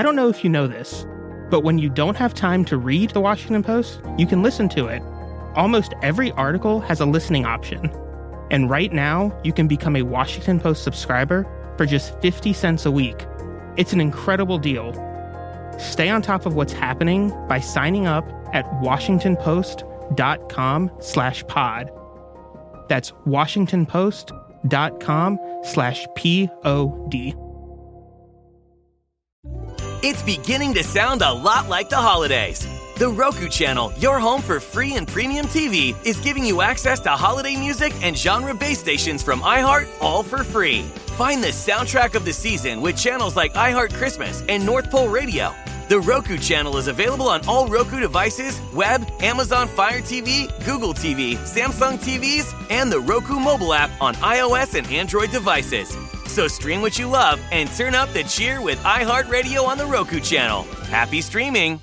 I don't know if you know this, but when you don't have time to read the Washington Post, you can listen to it. Almost every article has a listening option. And right now, you can become a Washington Post subscriber for just 50 cents a week. It's an incredible deal. Stay on top of what's happening by signing up at washingtonpost.com/pod. That's washingtonpost.com/POD. It's beginning to sound a lot like the holidays. The Roku channel, your home for free and premium TV, is giving you access to holiday music and genre-based stations from iHeart, all for free. Find the soundtrack of the season with channels like iHeart Christmas and North Pole Radio. The Roku channel is available on all Roku devices, web, Amazon Fire TV, Google TV, Samsung TVs, and the Roku mobile app on iOS and Android devices. So stream what you love and turn up the cheer with iHeartRadio on the Roku channel. Happy streaming!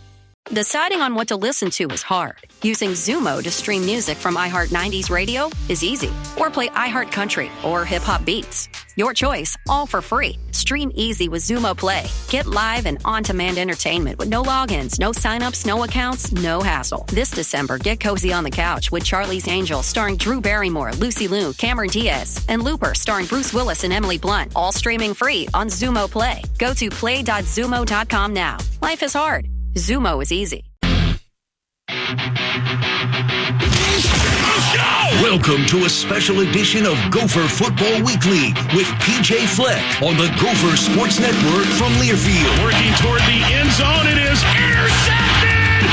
Deciding on what to listen to is hard. Using Zumo to stream music from iHeart 90s radio is easy. Or play iHeart Country or Hip Hop Beats. Your choice, all for free. Stream easy with Zumo Play. Get live and on-demand entertainment with no logins, no signups, no accounts, no hassle. This December, get cozy on the couch with Charlie's Angels starring Drew Barrymore, Lucy Liu, Cameron Diaz, and Looper starring Bruce Willis and Emily Blunt. All streaming free on Zumo Play. Go to play.zumo.com now. Life is hard. Zumo is easy. Welcome to a special edition of Gopher Football Weekly with PJ Fleck on the Gopher Sports Network from Learfield. Working toward the end zone, it is intercepted!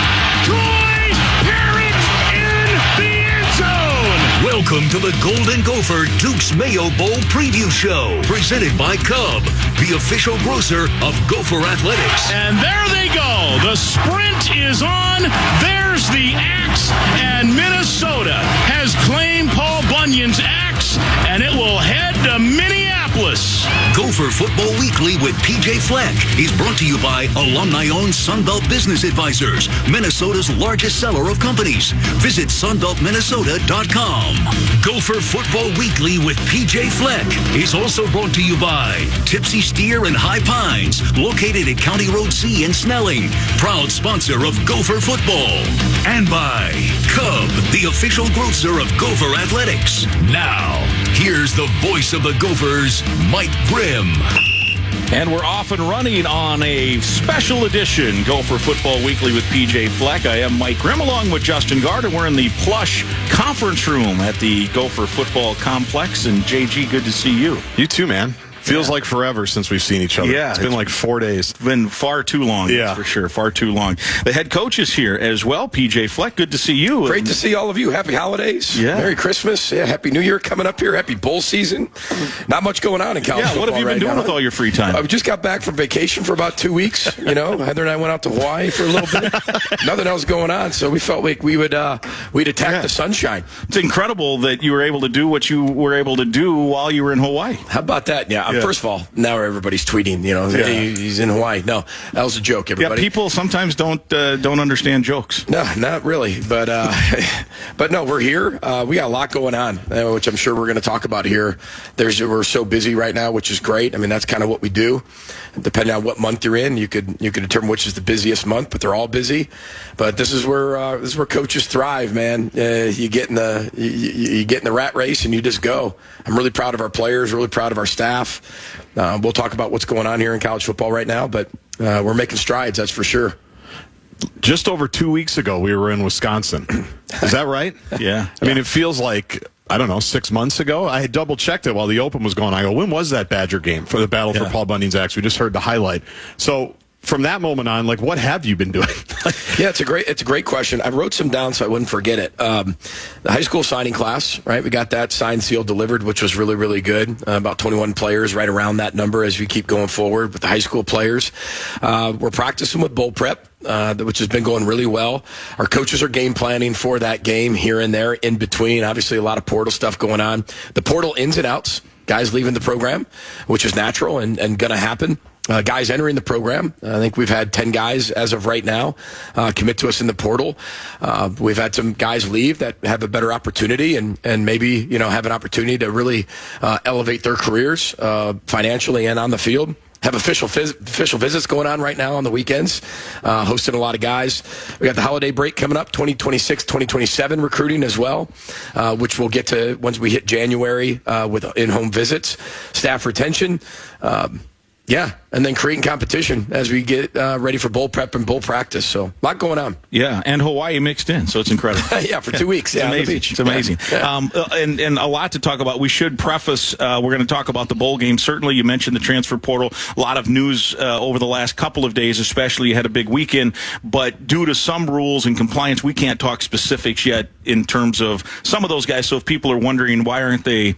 Troy Parrott in the end zone! Welcome to the Golden Gopher Duke's Mayo Bowl preview show, presented by Cub, the official grocer of Gopher Athletics. And there they go. The sprint is on. There's the axe. And Minnesota has claimed Paul Bunyan's axe, and it will head to Minneapolis. Gopher Football Weekly with PJ Fleck is brought to you by alumni-owned Sunbelt Business Advisors, Minnesota's largest seller of companies. Visit sunbeltminnesota.com. Gopher Football Weekly with PJ Fleck is also brought to you by Tipsy Steer and High Pines, located at County Road C in Snelling, proud sponsor of Gopher Football. And by Cub, the official grocer of Gopher Athletics. Now, here's the voice of the Gophers, Mike Grimm. And we're off and running on a special edition Gopher Football Weekly with PJ Fleck. I am Mike Grimm along with Justin Gard, and we're in the plush conference room at the Gopher Football Complex. And JG, good to see you. You too, man. Feels like forever since we've seen each other. Yeah. It's been like 4 days. It's been far too long, that's for sure. Far too long. The head coach is here as well, PJ Fleck. Good to see you. Great to see all of you. Happy holidays. Yeah. Merry Christmas. Yeah, Happy New Year coming up here. Happy bowl season. Not much going on in college football. What have you been doing with all your free time? I just got back from vacation for about 2 weeks. You know, Heather and I went out to Hawaii for a little bit. Nothing else going on, so we felt like we'd attack the sunshine. It's incredible that you were able to do what you were able to do while you were in Hawaii. How about that? Yeah. First of all, now everybody's tweeting, hey, he's in Hawaii. No, that was a joke, everybody. Yeah, people sometimes don't understand jokes. No, not really. But no, we're here. We got a lot going on, which I'm sure we're going to talk about here. We're so busy right now, which is great. I mean, that's kind of what we do. Depending on what month you're in, you could determine which is the busiest month, but they're all busy. But this is where coaches thrive, man. You get in the rat race and you just go. I'm really proud of our players, really proud of our staff. We'll talk about what's going on here in college football right now, but we're making strides, that's for sure. Just over 2 weeks ago, we were in Wisconsin. Is that right? Yeah. I mean, it feels like, 6 months ago. I had double-checked it while the Open was going on. I go, when was that Badger game for the battle for Paul Bunyan's axe? We just heard the highlight. So from that moment on, what have you been doing? Yeah, it's a great question. I wrote some down so I wouldn't forget it. The high school signing class, right? We got that signed, sealed, delivered, which was really, really good. About 21 players, right around that number as we keep going forward with the high school players. We're practicing with bowl prep, which has been going really well. Our coaches are game planning for that game here and there in between. Obviously, a lot of portal stuff going on. The portal ins and outs, guys leaving the program, which is natural and going to happen. Guys entering the program. I think we've had 10 guys as of right now commit to us in the portal. We've had some guys leave that have a better opportunity and maybe, have an opportunity to really elevate their careers financially and on the field. have official visits going on right now on the weekends, hosting a lot of guys. We got the holiday break coming up, 2026, 2027 recruiting as well, which we'll get to once we hit January with in-home visits, staff retention. And then creating competition as we get ready for bowl prep and bowl practice. So a lot going on. Yeah, and Hawaii mixed in, so it's incredible. Yeah, for 2 weeks. It's on amazing. the beach. It's amazing. Yeah. And a lot to talk about. We should preface, we're going to talk about the bowl game. Certainly, you mentioned the transfer portal. A lot of news over the last couple of days, especially. You had a big weekend. But due to some rules and compliance, we can't talk specifics yet in terms of some of those guys. So if people are wondering, why aren't they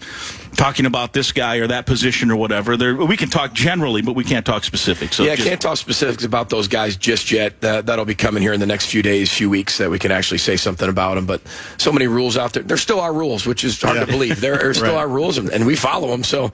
talking about this guy or that position or whatever, we can talk generally, but we can't talk specifics. So I can't talk specifics about those guys just yet. That'll be coming here in the next few days, few weeks, that we can actually say something about them. But so many rules out there. There still are rules, which is hard to believe. There are still are rules, and we follow them. So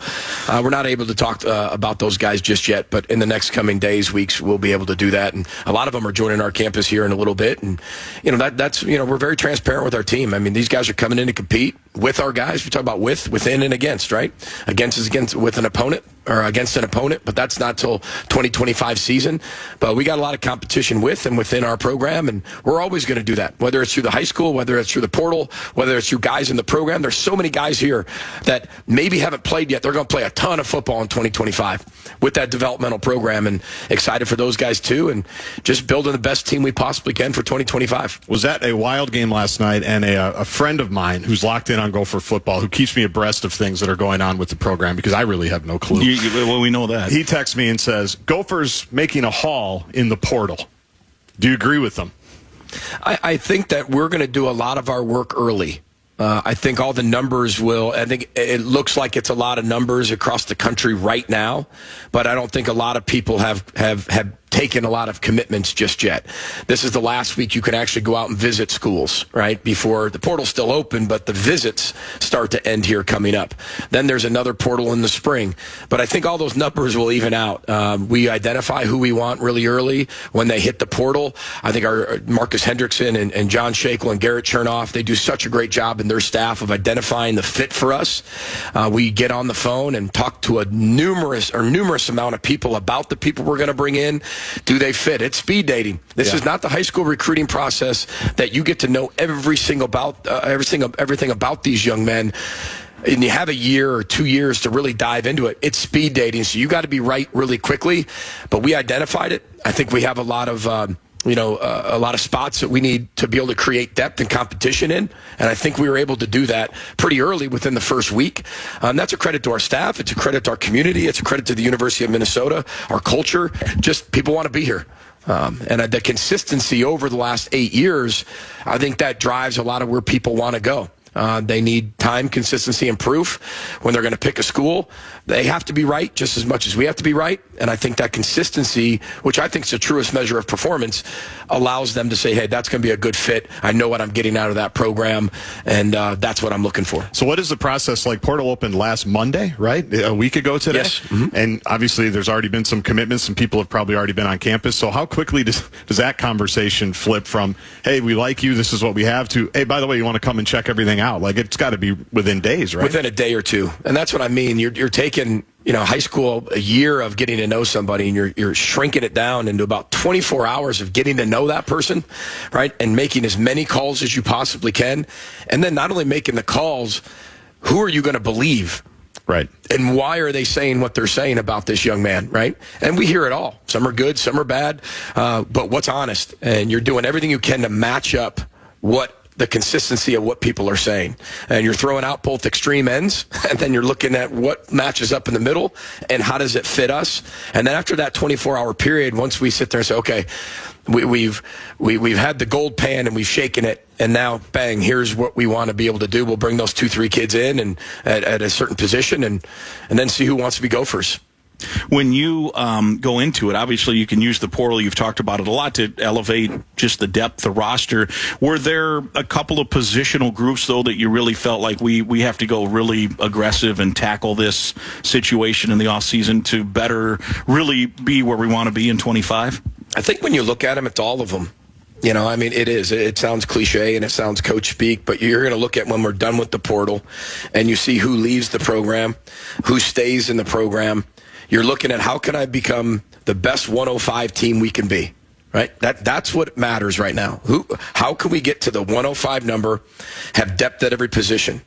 we're not able to talk about those guys just yet. But in the next coming days, weeks, we'll be able to do that. And a lot of them are joining our campus here in a little bit. And that's we're very transparent with our team. I mean, these guys are coming in to compete with our guys. We talk about within, and against, right? Against is against with an opponent or against an opponent, but that's not till 2025 season. But we got a lot of competition with and within our program, and we're always going to do that, whether it's through the high school, whether it's through the portal, whether it's through guys in the program. There's so many guys here that maybe haven't played yet. They're going to play a ton of football in 2025 with that developmental program, and excited for those guys too, and just building the best team we possibly can for 2025. Was that a wild game last night? And a friend of mine who's locked in on Gopher football, who keeps me abreast of things that are going on with the program, because I really have no clue. Well, we know that. He texts me and says, Gopher's making a haul in the portal. Do you agree with them? I think that we're going to do a lot of our work early. I think all the numbers I think it looks like it's a lot of numbers across the country right now, but I don't think a lot of people have taken a lot of commitments just yet. This is the last week you can actually go out and visit schools, right? Before the portal's still open, but the visits start to end here coming up. Then there's another portal in the spring. But I think all those numbers will even out. We identify who we want really early when they hit the portal. I think our Marcus Hendrickson and John Shakel and Garrett Chernoff, they do such a great job in their staff of identifying the fit for us. We get on the phone and talk to a numerous amount of people about the people we're going to bring in. Do they fit? It's speed dating. This is not the high school recruiting process that you get to know everything about these young men, and you have a year or 2 years to really dive into it. It's speed dating, so you got to be right really quickly. But we identified it. I think we have a lot of a lot of spots that we need to be able to create depth and competition in. And I think we were able to do that pretty early within the first week. That's a credit to our staff. It's a credit to our community. It's a credit to the University of Minnesota, our culture. Just people want to be here. And the consistency over the last 8 years, I think that drives a lot of where people want to go. They need time, consistency, and proof when they're going to pick a school. They have to be right just as much as we have to be right. And I think that consistency, which I think is the truest measure of performance, allows them to say, hey, that's going to be a good fit. I know what I'm getting out of that program, and that's what I'm looking for. So what is the process like? Portal opened last Monday, right? A week ago today? Yes. Mm-hmm. And obviously there's already been some commitments. Some people have probably already been on campus. So how quickly does that conversation flip from, hey, we like you, this is what we have, to, hey, by the way, you want to come and check everything out? Like, it's got to be within days, right? Within a day or two. And that's what I mean. You're taking, high school, a year of getting to know somebody, and you're shrinking it down into about 24 hours of getting to know that person, right? And making as many calls as you possibly can. And then not only making the calls, who are you going to believe? Right. And why are they saying what they're saying about this young man, right? And we hear it all. Some are good, some are bad. But what's honest? And you're doing everything you can to match up the consistency of what people are saying. And you're throwing out both extreme ends, and then you're looking at what matches up in the middle and how does it fit us. And then after that 24-hour period, once we sit there and say, okay, we've had the gold pan and we've shaken it, and now bang, here's what we want to be able to do. We'll bring those 2-3 kids in and at a certain position, and then see who wants to be Gophers. When you go into it, obviously you can use the portal. You've talked about it a lot to elevate just the depth, the roster. Were there a couple of positional groups, though, that you really felt like we have to go really aggressive and tackle this situation in the offseason to better really be where we want to be in 25? I think when you look at them, it's all of them. It is. It sounds cliche and it sounds coach speak, but you're going to look at when we're done with the portal and you see who leaves the program, who stays in the program. You're looking at how can I become the best 105 team we can be, right? That's what matters right now. How can we get to the 105 number, have depth at every position?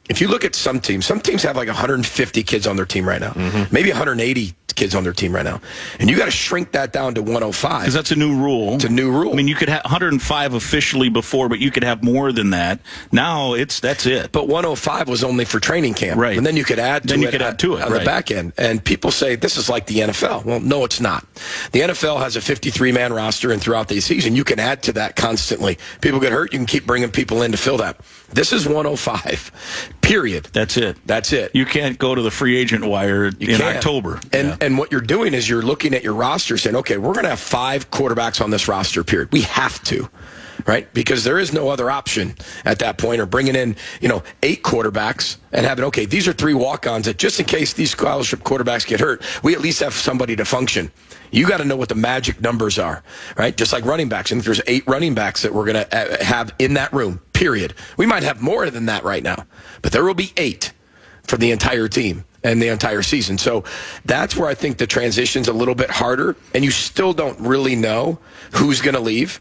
If you look at some teams have like 150 kids on their team right now, maybe 180 kids on their team right now. And you got to shrink that down to 105. Because that's a new rule. It's a new rule. I mean, you could have 105 officially before, but you could have more than that. Now that's it. But 105 was only for training camp. Right. And then you could add to it on right. the back end. And people say this is like the NFL. Well, no, it's not. The NFL has a 53-man roster, and throughout the season, you can add to that constantly. People get hurt, you can keep bringing people in to fill that. This is 105, period. That's it. That's it. You can't go to the free agent wire in October. And what you're doing is you're looking at your roster saying, okay, we're going to have 5 quarterbacks on this roster, period. We have to, right? Because there is no other option at that point, or bringing in, 8 quarterbacks and having, okay, these are 3 walk-ons that just in case these scholarship quarterbacks get hurt, we at least have somebody to function. You got to know what the magic numbers are, right? Just like running backs. And there's 8 running backs that we're going to have in that room, period. We might have more than that right now, but there will be 8 for the entire team and the entire season. So that's where I think the transition's a little bit harder, and you still don't really know who's going to leave.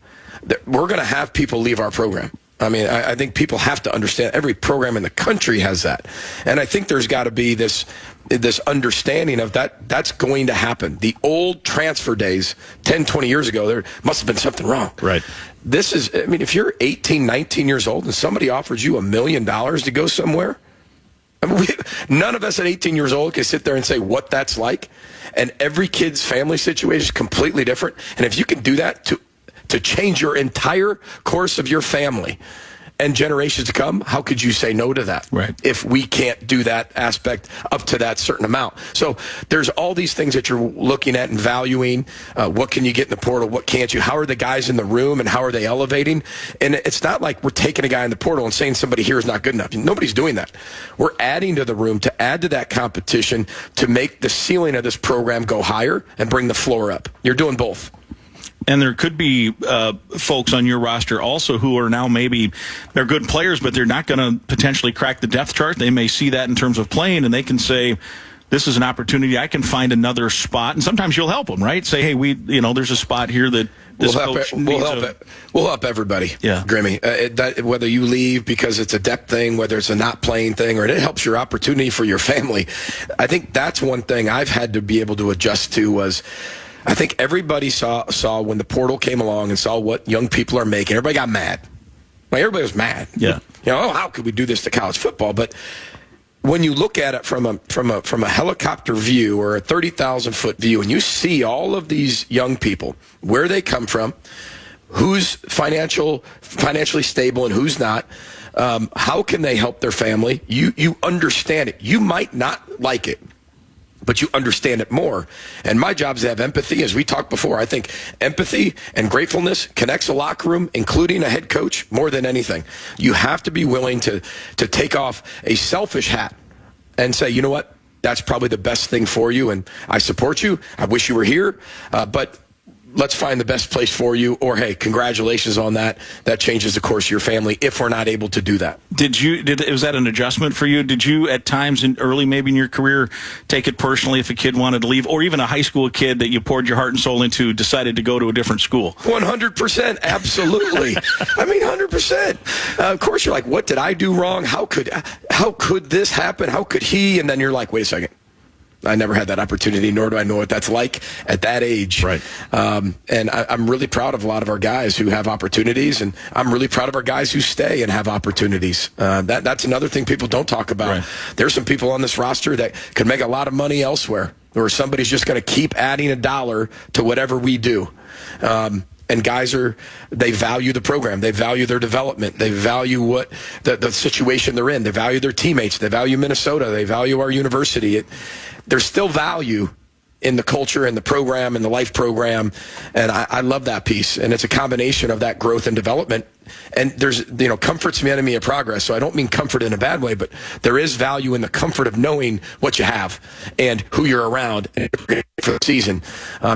We're going to have people leave our program. I mean, I think people have to understand every program in the country has that. And I think there's got to be this understanding of that's going to happen. The old transfer days, 10, 20 years ago, there must have been something wrong. Right. This is, I mean, if you're 18, 19 years old and somebody offers you $1 million to go somewhere, I mean, none of us at 18 years old can sit there and say what that's like. And every kid's family situation is completely different. And if you can do that to change your entire course of your family and generations to come, how could you say no to that? Right. If we can't do that aspect up to that certain amount. So there's all these things that you're looking at and valuing. What can you get in the portal? What can't you? How are the guys in the room and how are they elevating? And it's not like we're taking a guy in the portal and saying somebody here is not good enough. Nobody's doing that. We're adding to the room to add to that competition to make the ceiling of this program go higher and bring the floor up. You're doing both. And there could be folks on your roster also who are now maybe they're good players, but they're not going to potentially crack the depth chart. They may see that in terms of playing, and they can say, this is an opportunity. I can find another spot. And sometimes you'll help them, right? Say, hey, there's a spot here that this coach needs. We'll help everybody, Grimmy. Whether you leave because it's a depth thing, whether it's a not playing thing, or it helps your opportunity for your family. I think that's one thing I've had to be able to adjust to was I think everybody saw when the portal came along and saw what young people are making. Everybody got mad. Like, everybody was mad. Yeah. How could we do this to college football? But when you look at it from a helicopter view or a 30,000-foot view, and you see all of these young people, where they come from, who's financially stable and who's not, how can they help their family? You understand it. You might not like it, but you understand it more. And my job is to have empathy. As we talked before, I think empathy and gratefulness connects a locker room, including a head coach, more than anything. You have to be willing to take off a selfish hat and say, you know what, that's probably the best thing for you, and I support you. I wish you were here, but let's find the best place for you. Or, hey, congratulations on that. That changes the course of your family if we're not able to do that. Was that an adjustment for you? Did you at times early maybe in your career take it personally if a kid wanted to leave, or even a high school kid that you poured your heart and soul into decided to go to a different school? 100%. Absolutely. I mean, 100%. Of course, you're like, what did I do wrong? How could this happen? How could he? And then you're like, wait a second. I never had that opportunity, nor do I know what that's like at that age. Right. And I'm really proud of a lot of our guys who have opportunities, and I'm really proud of our guys who stay and have opportunities. That's another thing people don't talk about. Right. There's some people on this roster that could make a lot of money elsewhere, or somebody's just going to keep adding a dollar to whatever we do. And guys they value the program. They value their development. They value what the situation they're in. They value their teammates. They value Minnesota. They value our university. There's still value in the culture and the program and the life program. And I love that piece. And it's a combination of that growth and development. And there's, comfort's the enemy of progress. So I don't mean comfort in a bad way, but there is value in the comfort of knowing what you have and who you're around for the season.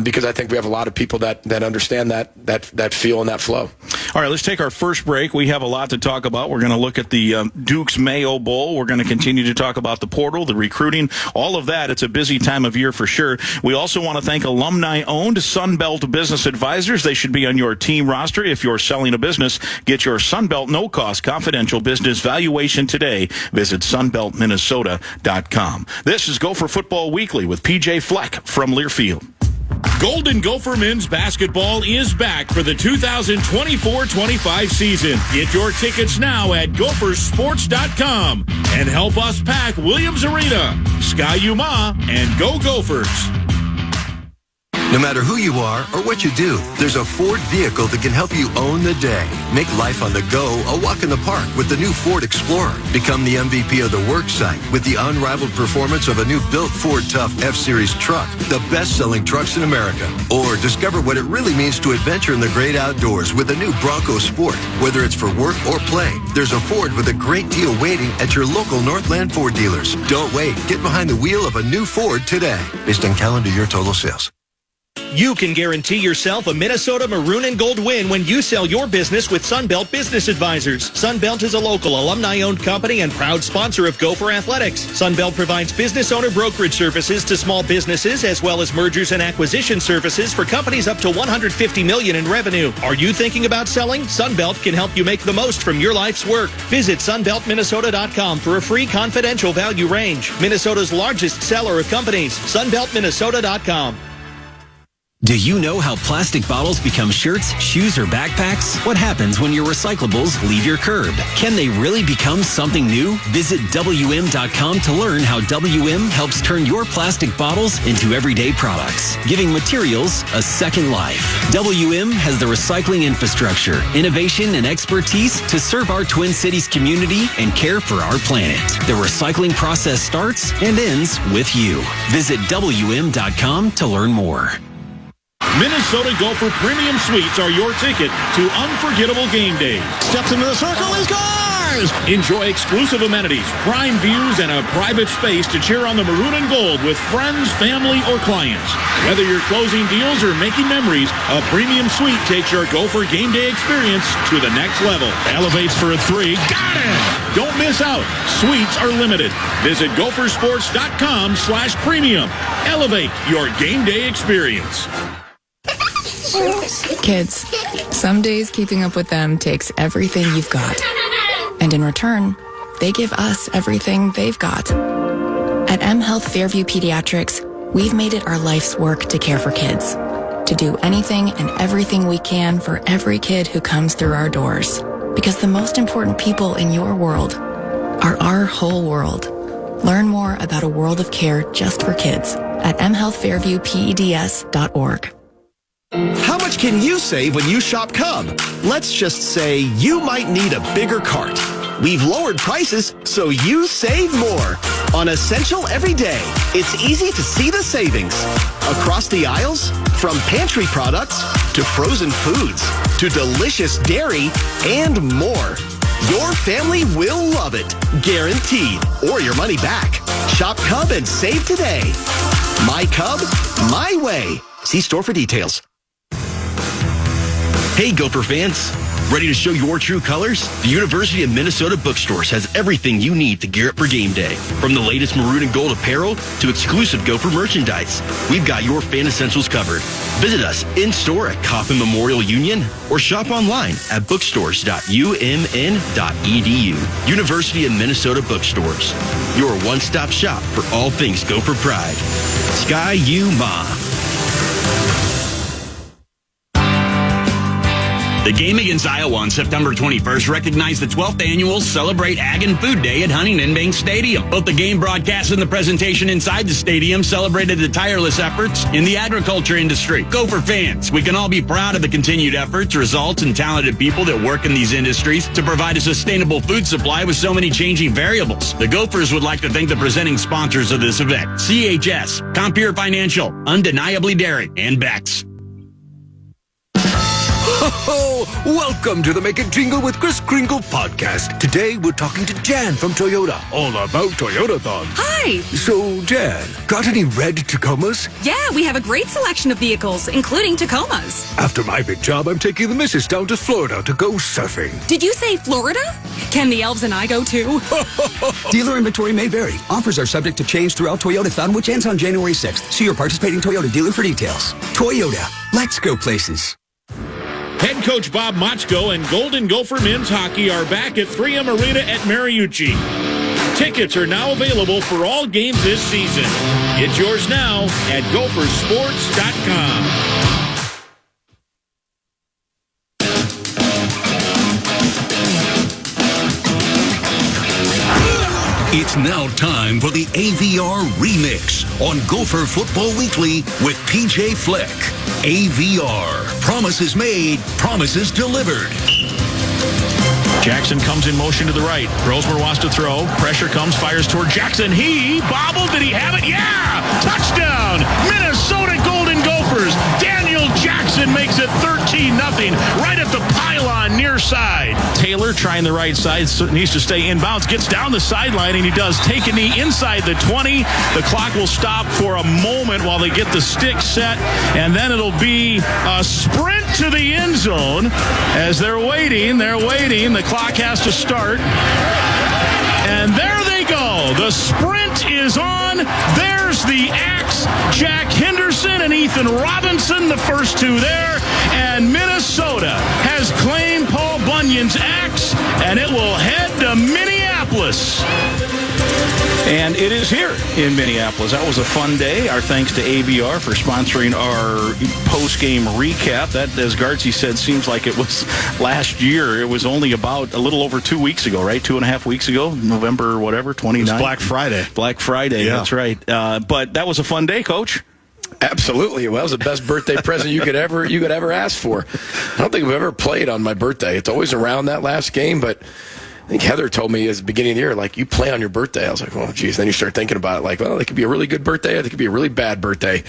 Because I think we have a lot of people that understand that feel and that flow. All right, let's take our first break. We have a lot to talk about. We're going to look at the Duke's Mayo Bowl. We're going to continue to talk about the portal, the recruiting, all of that. It's a busy time of year for sure. We also want to thank alumni-owned Sunbelt Business Advisors. They should be on your team roster. If you're selling a business, get your Sunbelt no-cost confidential business valuation today. Visit sunbeltminnesota.com. This is Gopher Football Weekly with PJ Fleck from Learfield. Golden Gopher men's basketball is back for the 2024-25 season. Get your tickets now at gophersports.com and help us pack Williams Arena. Sky Yuma and go Gophers. No matter who you are or what you do, there's a Ford vehicle that can help you own the day. Make life on the go a walk in the park with the new Ford Explorer. Become the MVP of the work site with the unrivaled performance of a new built Ford Tough F-Series truck, the best-selling trucks in America. Or discover what it really means to adventure in the great outdoors with a new Bronco Sport. Whether it's for work or play, there's a Ford with a great deal waiting at your local Northland Ford dealers. Don't wait. Get behind the wheel of a new Ford today. Based on calendar year total sales. You can guarantee yourself a Minnesota maroon and gold win when you sell your business with Sunbelt Business Advisors. Sunbelt is a local alumni-owned company and proud sponsor of Gopher Athletics. Sunbelt provides business owner brokerage services to small businesses as well as mergers and acquisition services for companies up to $150 million in revenue. Are you thinking about selling? Sunbelt can help you make the most from your life's work. Visit sunbeltminnesota.com for a free confidential value range. Minnesota's largest seller of companies. sunbeltminnesota.com. Do you know how plastic bottles become shirts, shoes, or backpacks? What happens when your recyclables leave your curb? Can they really become something new? Visit WM.com to learn how WM helps turn your plastic bottles into everyday products, giving materials a second life. WM has the recycling infrastructure, innovation, and expertise to serve our Twin Cities community and care for our planet. The recycling process starts and ends with you. Visit WM.com to learn more. Minnesota Gopher Premium Suites are your ticket to unforgettable game days. Steps into the circle and scores! Enjoy exclusive amenities, prime views, and a private space to cheer on the maroon and gold with friends, family, or clients. Whether you're closing deals or making memories, a premium suite takes your Gopher game day experience to the next level. Elevates for a three. Got it! Don't miss out. Suites are limited. Visit gophersports.com/premium. Elevate your game day experience. Kids, some days keeping up with them takes everything you've got. And in return, they give us everything they've got. At M Health Fairview Pediatrics, we've made it our life's work to care for kids. To do anything and everything we can for every kid who comes through our doors. Because the most important people in your world are our whole world. Learn more about a world of care just for kids at mhealthfairviewpeds.org. How much can you save when you shop Cub? Let's just say you might need a bigger cart. We've lowered prices so you save more. On Essential every day, it's easy to see the savings. Across the aisles, from pantry products to frozen foods to delicious dairy and more. Your family will love it, guaranteed, or your money back. Shop Cub and save today. My Cub, my way. See store for details. Hey, Gopher fans. Ready to show your true colors? The University of Minnesota Bookstores has everything you need to gear up for game day. From the latest maroon and gold apparel to exclusive Gopher merchandise, we've got your fan essentials covered. Visit us in-store at Coffin Memorial Union or shop online at bookstores.umn.edu. University of Minnesota Bookstores, your one-stop shop for all things Gopher pride. Sky U Ma. The game against Iowa on September 21st recognized the 12th annual Celebrate Ag and Food Day at Huntington Bank Stadium. Both the game broadcast and the presentation inside the stadium celebrated the tireless efforts in the agriculture industry. Gopher fans, we can all be proud of the continued efforts, results, and talented people that work in these industries to provide a sustainable food supply with so many changing variables. The Gophers would like to thank the presenting sponsors of this event: CHS, Compeer Financial, Undeniably Dairy, and Beck's. Ho, ho! Welcome to the Make It Jingle with Kris Kringle podcast. Today we're talking to Jan from Toyota, all about Toyotathon. Hi! So, Jan, got any red Tacomas? Yeah, we have a great selection of vehicles, including Tacomas. After my big job, I'm taking the missus down to Florida to go surfing. Did you say Florida? Can the elves and I go too? Dealer inventory may vary. Offers are subject to change throughout Toyotathon, which ends on January 6th. See your participating Toyota dealer for details. Toyota. Let's go places. Head coach Bob Motzko and Golden Gopher men's hockey are back at 3M Arena at Mariucci. Tickets are now available for all games this season. Get yours now at gophersports.com. It's now time for the AVR Remix on Gopher Football Weekly with PJ Fleck. AVR. Promises made, promises delivered. Jackson comes in motion to the right. Brosmer wants to throw. Pressure comes, fires toward Jackson. He bobbled. Did he have it? Yeah! Touchdown! Minnesota Golden Gophers. Daniel Jackson makes it 13-0 right at the pylon near side. Taylor trying the right side. Needs to stay inbounds. Gets down the sideline, and he does. Take a knee inside the 20. The clock will stop for a moment while they get the stick set, and then it'll be a sprint to the end zone as they're waiting. The clock has to start. And there they go. The sprint is on. There's the axe. Jack Henderson and Ethan Robinson, the first two there. And Minnesota has claimed Paul Bunyan's axe, and it will head to Minneapolis. And it is here in Minneapolis. That was a fun day. Our thanks to AVR for sponsoring our post-game recap. That, as Gartsy said, seems like it was last year. It was only about a little over 2 weeks ago, right? 2.5 weeks ago, November, whatever, 29th. It was Black Friday. Black Friday, yeah. That's right. But that was a fun day, Coach. Absolutely. Well, it was the best birthday present you could ever ask for. I don't think we've ever played on my birthday. It's always around that last game, but I think Heather told me at the beginning of the year, like, you play on your birthday. I was like, oh, geez. Then you start thinking about it, like, well, it could be a really good birthday, or it could be a really bad birthday.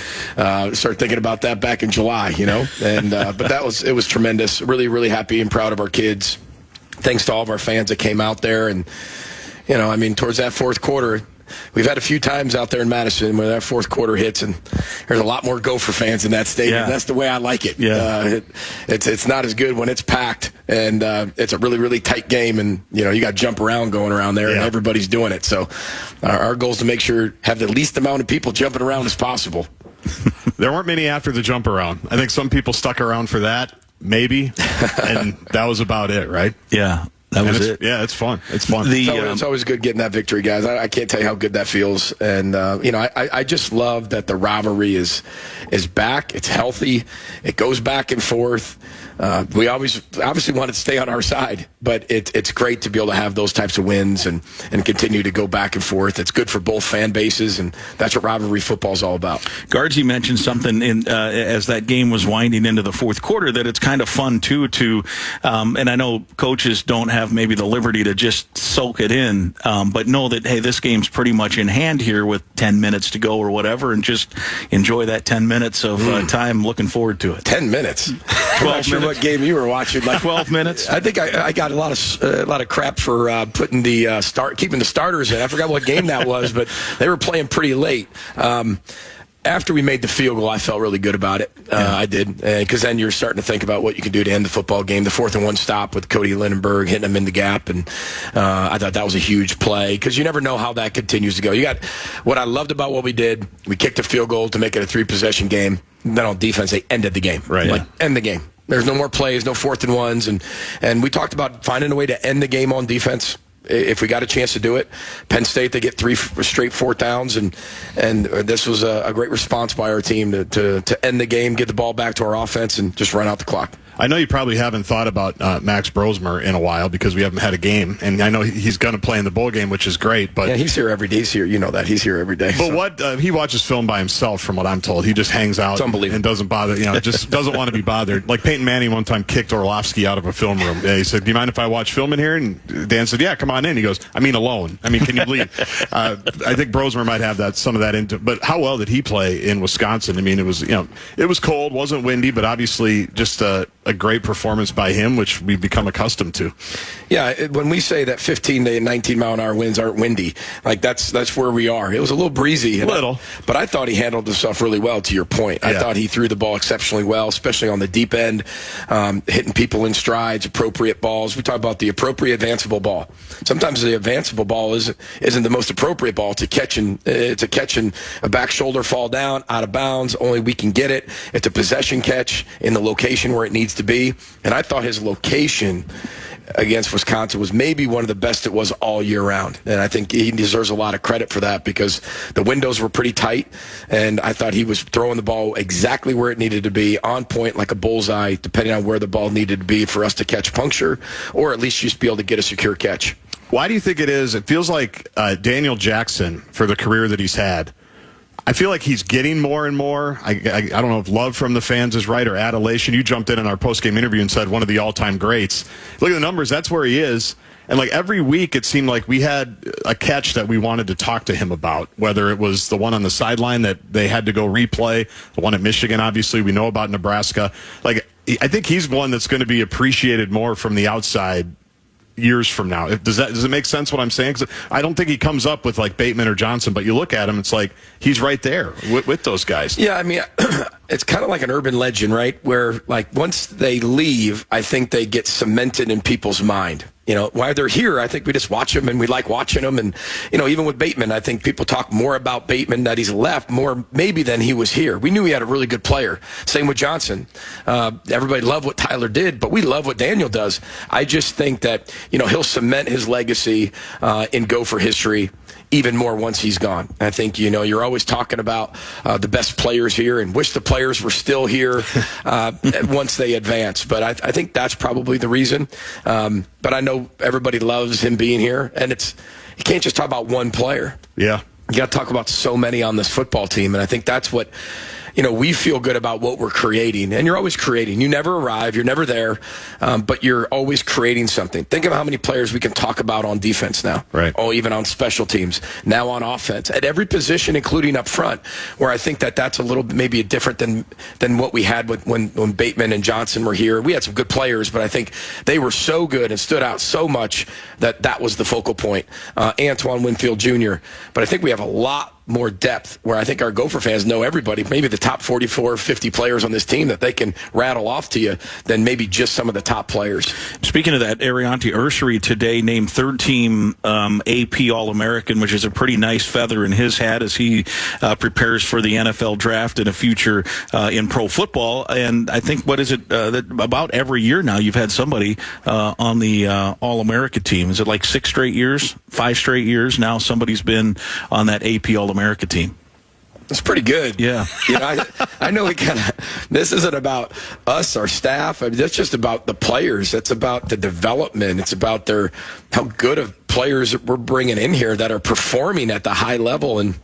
Start thinking about that back in July, you know. And but it was tremendous. Really, really happy and proud of our kids. Thanks to all of our fans that came out there. And, you know, I mean, towards that fourth quarter, we've had a few times out there in Madison where that fourth quarter hits, and there's a lot more Gopher fans in that stadium. Yeah. That's the way I like it. Yeah. It's not as good when it's packed, and it's a really, really tight game, and you know you got jump around going around there, and everybody's doing it. So our goal is to make sure have the least amount of people jumping around as possible. There weren't many after the jump around. I think some people stuck around for that, maybe, and that was about it, right? Yeah. That was it. Yeah, it's fun. It's fun. It's always good getting that victory, guys. I can't tell you how good that feels. And, you know, I just love that the rivalry is back. It's healthy. It goes back and forth. We obviously want it to stay on our side, but it's great to be able to have those types of wins and continue to go back and forth. It's good for both fan bases, and that's what rivalry football is all about. Gardsy mentioned something as that game was winding into the fourth quarter that it's kind of fun, too, and I know coaches don't have maybe the liberty to just soak it in, but know that, hey, this game's pretty much in hand here with 10 minutes to go or whatever, and just enjoy that 10 minutes of time. Looking forward to it. 10 minutes? 12 minutes. What game you were watching? Like 12 minutes. I think I got a lot of crap for putting keeping the starters in. I forgot what game that was, but they were playing pretty late. After we made the field goal, I felt really good about it. I did, because then you're starting to think about what you can do to end the football game. The 4th and 1 stop with Cody Lindenberg hitting him in the gap, and I thought that was a huge play because you never know how that continues to go. You got what I loved about what we did. We kicked a field goal to make it a 3-possession game. Then on defense, they ended the game. Right, like end the game. There's no more plays, no 4th and 1s, and we talked about finding a way to end the game on defense. If we got a chance to do it. Penn State, they get 3 straight 4th downs, and this was a great response by our team to end the game, get the ball back to our offense, and just run out the clock. I know you probably haven't thought about Max Brosmer in a while because we haven't had a game, and I know he's going to play in the bowl game, which is great. But yeah, he's here every day. He's here, you know that he's here every day. But so. He watches film by himself, from what I'm told. He just hangs out and doesn't bother. You know, just doesn't want to be bothered. Like Peyton Manning one time kicked Orlovsky out of a film room. He said, "Do you mind if I watch film in here?" And Dan said, "Yeah, come on in." He goes, "I mean, alone. I mean, can you leave?" I think Brosmer might have some of that into. But how well did he play in Wisconsin? I mean, it was cold, wasn't windy, but obviously just a a great performance by him, which we've become accustomed to. Yeah, when we say that 15 to 19 mile an hour winds aren't windy, like that's where we are. It was a little breezy, but I thought he handled himself really well. To your point, I thought he threw the ball exceptionally well, especially on the deep end, hitting people in strides, appropriate balls. We talk about the appropriate advanceable ball. Sometimes the advanceable ball isn't the most appropriate ball to catching. It's a catching a back shoulder fall down out of bounds. Only we can get it. It's a possession catch in the location where it needs to be. And I thought his location against Wisconsin was maybe one of the best it was all year round. And I think he deserves a lot of credit for that because the windows were pretty tight, and I thought he was throwing the ball exactly where it needed to be, on point like a bullseye, depending on where the ball needed to be for us to catch puncture, or at least just be able to get a secure catch. Why do you think it is? It feels like Daniel Jackson, for the career that he's had, I feel like he's getting more and more. I don't know if love from the fans is right or adulation. You jumped in our post-game interview and said one of the all-time greats. Look at the numbers. That's where he is. And like every week, it seemed like we had a catch that we wanted to talk to him about, whether it was the one on the sideline that they had to go replay, the one at Michigan, obviously, we know about Nebraska. Like, I think he's one that's going to be appreciated more from the outside years from now. Does it make sense what I'm saying? 'Cause I don't think he comes up with like Bateman or Johnson, but you look at him, it's like he's right there with those guys. Yeah, I mean, it's kind of like an urban legend, right? Where like once they leave, I think they get cemented in people's mind. You know, while they're here, I think we just watch them and we like watching them. And, you know, even with Bateman, I think people talk more about Bateman that he's left more maybe than he was here. We knew he had a really good player. Same with Johnson. Everybody loved what Tyler did, but we love what Daniel does. I just think that, you know, he'll cement his legacy in Gopher history even more once he's gone. I think, you know, you're always talking about the best players here and wish the players were still here once they advance. But I think that's probably the reason. But I know everybody loves him being here, and you can't just talk about one player. Yeah. You got to talk about so many on this football team, and I think that's what, you know, we feel good about what we're creating. And you're always creating. You never arrive. You're never there, but you're always creating something. Think of how many players we can talk about on defense now. Right. Oh, even on special teams. Now on offense. At every position, including up front, where I think that's a little maybe different than what we had when Bateman and Johnson were here. We had some good players, but I think they were so good and stood out so much that was the focal point. Antoine Winfield Jr. But I think we have a lot more depth where I think our Gopher fans know everybody, maybe the top 44, 50 players on this team that they can rattle off to you than maybe just some of the top players. Speaking of that, Arianti Ursery today named third team AP All-American, which is a pretty nice feather in his hat as he prepares for the NFL draft and a future in pro football. And I think, what is it, that about every year now you've had somebody on the All-America team. Is it like 6 straight years, 5 straight years now somebody's been on that AP All-America team? It's pretty good. Yeah. You know, I know this isn't about us, our staff. I mean, that's just about the players. It's about the development. It's about how good of players that we're bringing in here that are performing at the high level. And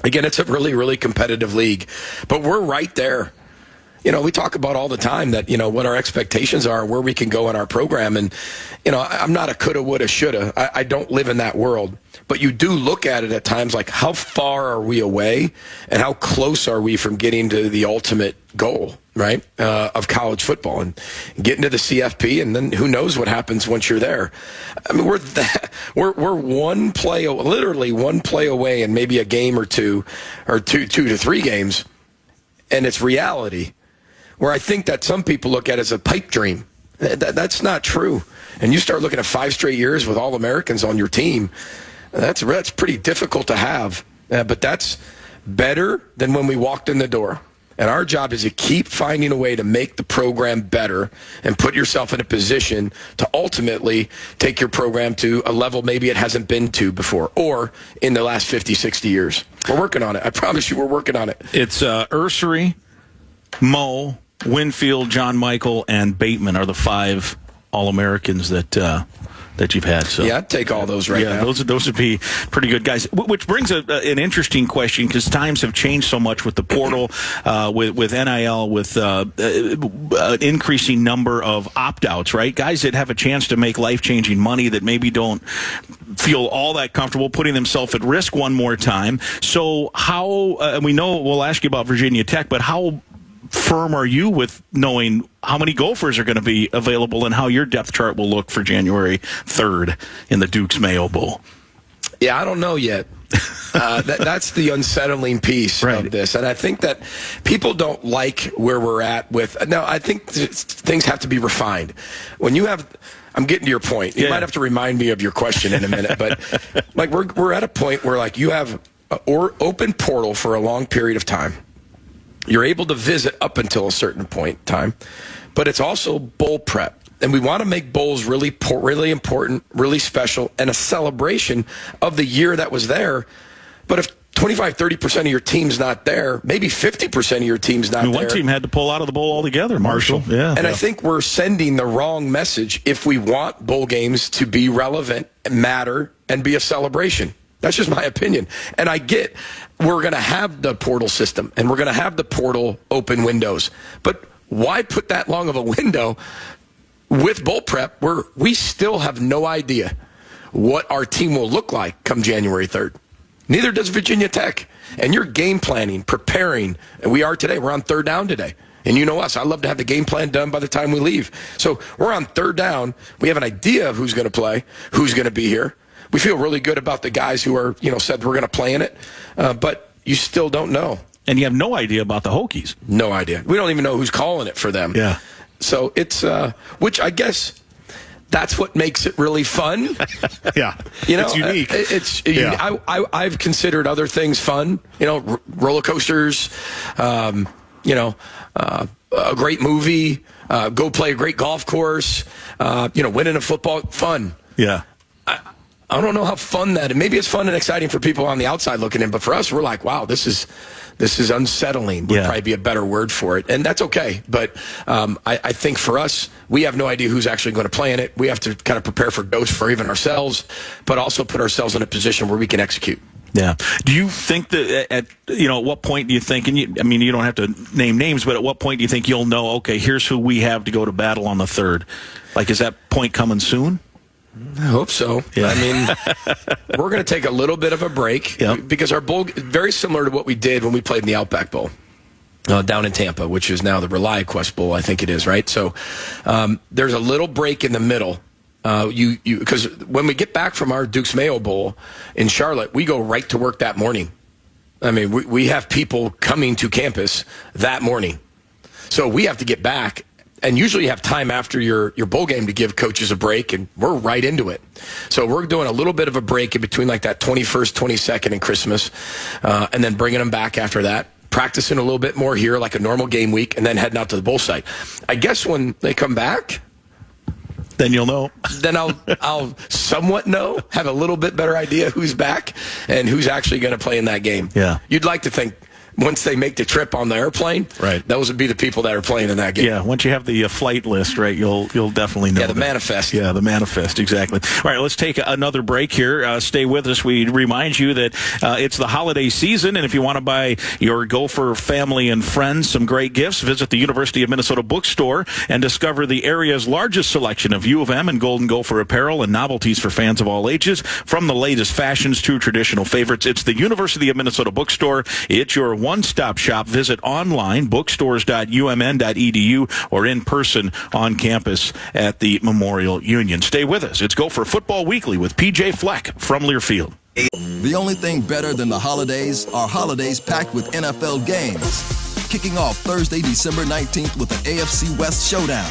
again, it's a really, really competitive league, but we're right there. You know, we talk about all the time that, you know, what our expectations are, where we can go in our program. And, you know, I'm not a coulda, woulda, shoulda. I don't live in that world. But you do look at it at times like, how far are we away and how close are we from getting to the ultimate goal, right, of college football and getting to the CFP, and then who knows what happens once you're there. I mean, we're one play, literally one play away, and maybe a game or two to 3 games, and it's reality. Where I think that some people look at it as a pipe dream. That's not true. And you start looking at 5 straight years with All-Americans on your team, that's pretty difficult to have. But that's better than when we walked in the door. And our job is to keep finding a way to make the program better and put yourself in a position to ultimately take your program to a level maybe it hasn't been to before or in the last 50, 60 years. We're working on it. I promise you we're working on it. It's Ursery, Moe, Winfield, John Michael, and Bateman are the 5 All-Americans that you've had. So yeah, I'd take all those now. Yeah, those would be pretty good guys. Which brings an interesting question, because times have changed so much with the portal, with NIL, with an increasing number of opt-outs, right? Guys that have a chance to make life-changing money that maybe don't feel all that comfortable putting themselves at risk one more time. So how, we know we'll ask you about Virginia Tech, but how firm are you with knowing how many Gophers are going to be available and how your depth chart will look for January 3rd in the Duke's Mayo Bowl? Yeah, I don't know yet. That's the unsettling piece of this. And I think that people don't like where we're at with. Now, I think things have to be refined. When you have, I'm getting to your point. You might have to remind me of your question in a minute. But like we're at a point where like you have an open portal for a long period of time. You're able to visit up until a certain point in time. But it's also bowl prep. And we want to make bowls really important, really special, and a celebration of the year that was there. But if 25, 30% of your team's not there, maybe 50% of your team's not there. One team had to pull out of the bowl altogether, Marshall. Yeah. And I think we're sending the wrong message if we want bowl games to be relevant, matter, and be a celebration. That's just my opinion. And I get we're going to have the portal system, and we're going to have the portal open windows. But why put that long of a window with bowl prep where we still have no idea what our team will look like come January 3rd? Neither does Virginia Tech. And you're game planning, preparing, and we are today. We're on third down today. And you know us. I love to have the game plan done by the time we leave. So we're on third down. We have an idea of who's going to play, who's going to be here. We feel really good about the guys who are, said we're going to play in it. But you still don't know. And you have no idea about the Hokies. No idea. We don't even know who's calling it for them. Yeah. So it's, which I guess that's what makes it really fun. Yeah. It's unique. I've considered other things fun, roller coasters, a great movie, go play a great golf course, winning a football, fun. Yeah. I don't know how fun that is. Maybe it's fun and exciting for people on the outside looking in, but for us, we're like, wow, this is unsettling would probably be a better word for it. And that's okay. But I think for us, we have no idea who's actually going to play in it. We have to kind of prepare for ghosts for even ourselves, but also put ourselves in a position where we can execute. Yeah. Do you think that at what point do you think, and you don't have to name names, but at what point do you think you'll know, okay, here's who we have to go to battle on the 3rd? Like, is that point coming soon? I hope so. Yeah. I mean, we're going to take a little bit of a break because our bowl is very similar to what we did when we played in the Outback Bowl down in Tampa, which is now the ReliaQuest Bowl, I think it is, right? So there's a little break in the middle. Because when we get back from our Duke's Mayo Bowl in Charlotte, we go right to work that morning. I mean, we have people coming to campus that morning. So we have to get back. And usually you have time after your bowl game to give coaches a break, and we're right into it. So we're doing a little bit of a break in between like that 21st, 22nd, and Christmas, and then bringing them back after that, practicing a little bit more here like a normal game week, and then heading out to the bowl site. I guess when they come back, then you'll know. Then I'll somewhat know, have a little bit better idea who's back and who's actually going to play in that game. Yeah. You'd like to think once they make the trip on the airplane, right, those would be the people that are playing in that game. Yeah, once you have the flight list, right, you'll definitely know. Yeah, the manifest. Yeah, the manifest, exactly. All right, let's take another break here. Stay with us. We remind you that it's the holiday season, and if you want to buy your Gopher family and friends some great gifts, visit the University of Minnesota bookstore and discover the area's largest selection of U of M and Golden Gopher apparel and novelties for fans of all ages, from the latest fashions to traditional favorites. It's the University of Minnesota bookstore. It's your one-stop shop. Visit online, bookstores.umn.edu, or in person on campus at the Memorial Union. Stay with us. It's Gopher Football Weekly with PJ Fleck from Learfield. The only thing better than the holidays are holidays packed with NFL games. Kicking off Thursday, December 19th with an AFC West showdown.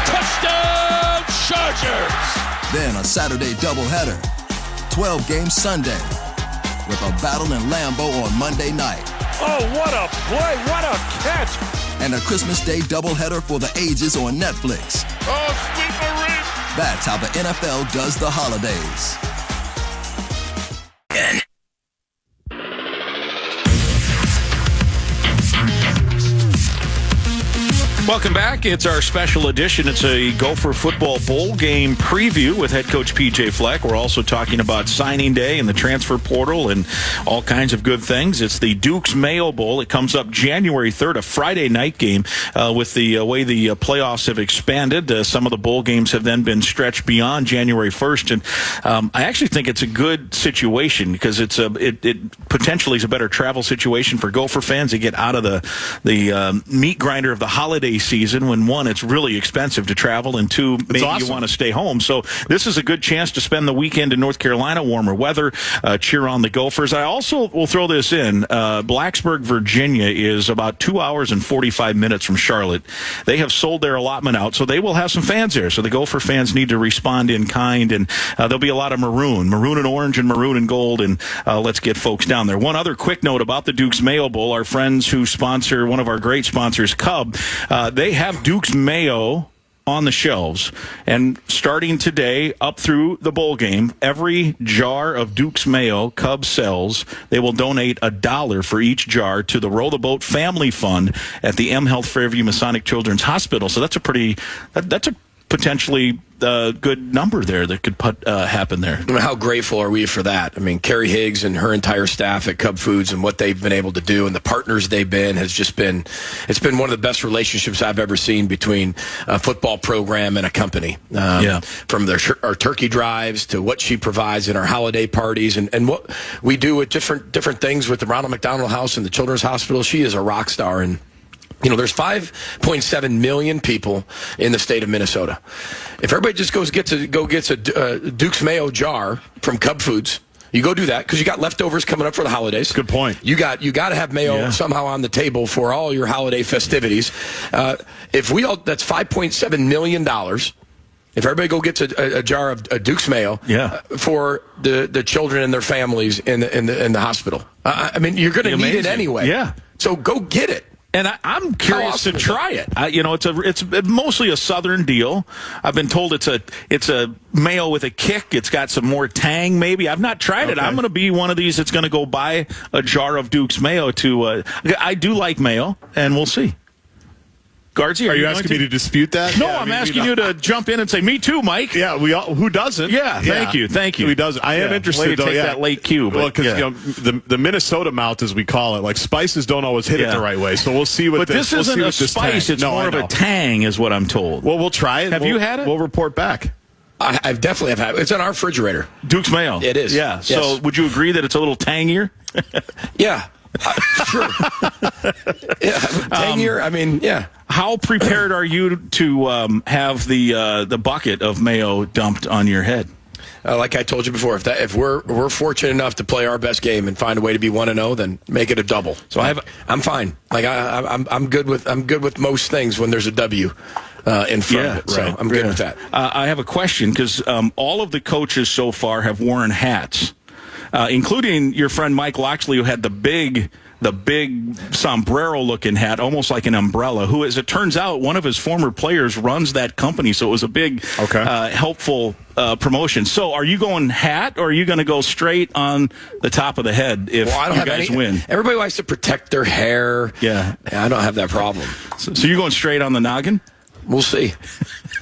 Touchdown Chargers! Then a Saturday doubleheader. 12 games Sunday with a battle in Lambeau on Monday night. Oh, what a play! What a catch! And a Christmas Day doubleheader for the ages on Netflix. Oh, sweet Marie! That's how the NFL does the holidays. Welcome back. It's our special edition. It's a Gopher football bowl game preview with head coach PJ Fleck. We're also talking about signing day and the transfer portal and all kinds of good things. It's the Duke's Mayo Bowl. It comes up January 3rd, a Friday night game with the way the playoffs have expanded. Some of the bowl games have then been stretched beyond January 1st. And I actually think it's a good situation because it potentially is a better travel situation for Gopher fans to get out of the meat grinder of the holiday season when, one, it's really expensive to travel, and two, maybe you want to stay home. So this is a good chance to spend the weekend in North Carolina, warmer weather, cheer on the Gophers. I also will throw this in. Blacksburg, Virginia is about 2 hours and 45 minutes from Charlotte. They have sold their allotment out, so they will have some fans there. So the Gopher fans need to respond in kind, and there'll be a lot of maroon and orange and maroon and gold, and let's get folks down there. One other quick note about the Duke's Mayo Bowl. Our friends who sponsor one of our great sponsors, Cub, they have Duke's Mayo on the shelves, and starting today up through the bowl game, every jar of Duke's Mayo Cub sells, they will donate $1 for each jar to the Row the Boat Family Fund at the M Health Fairview Masonic Children's Hospital. So that's a potentially good number there that could happen there. I mean, how grateful are we for that? I mean, Carrie Higgs and her entire staff at Cub Foods and what they've been able to do and the partners they've been has just been, it's been one of the best relationships I've ever seen between a football program and a company. From our turkey drives to what she provides in our holiday parties and what we do with different things with the Ronald McDonald House and the Children's Hospital. She is a rock star, and there's 5.7 million people in the state of Minnesota. If everybody just gets a Duke's Mayo jar from Cub Foods, you go do that because you got leftovers coming up for the holidays. Good point. You got to have mayo somehow on the table for all your holiday festivities. That's $5.7 million. If everybody go gets a jar of Duke's Mayo for the children and their families in the hospital, I mean, you're going to need it anyway. Yeah. So go get it. And I'm curious to try it. It's mostly a Southern deal. I've been told it's a mayo with a kick. It's got some more tang, maybe. I've not tried it. I'm going to be one of these that's going to go buy a jar of Duke's Mayo. I do like mayo, and we'll see. Guardsy, are you asking me to dispute that? No, I'm asking you to jump in and say, me too, Mike. Yeah, who doesn't? Yeah, thank you. Who doesn't? I am interested, though. Take that late cue. Well, because the Minnesota mouth, as we call it, like spices don't always hit it the right way. So we'll see what this. But this isn't a spice; it's more of a tang, is what I'm told. Well, we'll try it. Have you had it? We'll report back. I definitely have had it. It's in our refrigerator. Duke's Mayo. It is. Yeah. Yes. So would you agree that it's a little tangier? Yeah. Sure. Tangier. I mean, yeah. How prepared are you to have the bucket of mayo dumped on your head? Like I told you before, if we're fortunate enough to play our best game and find a way to be 1-0, then make it a double. So I'm fine. Like I'm good with most things when there's a W in front of it. So I'm good with that. I have a question because all of the coaches so far have worn hats, including your friend Mike Loxley, who had the big sombrero-looking hat, almost like an umbrella, who, as it turns out, one of his former players runs that company, so it was a big, helpful promotion. So are you going hat, or are you going to go straight on the top of the head if you guys win? Everybody likes to protect their hair. Yeah. I don't have that problem. So you're going straight on the noggin? We'll see.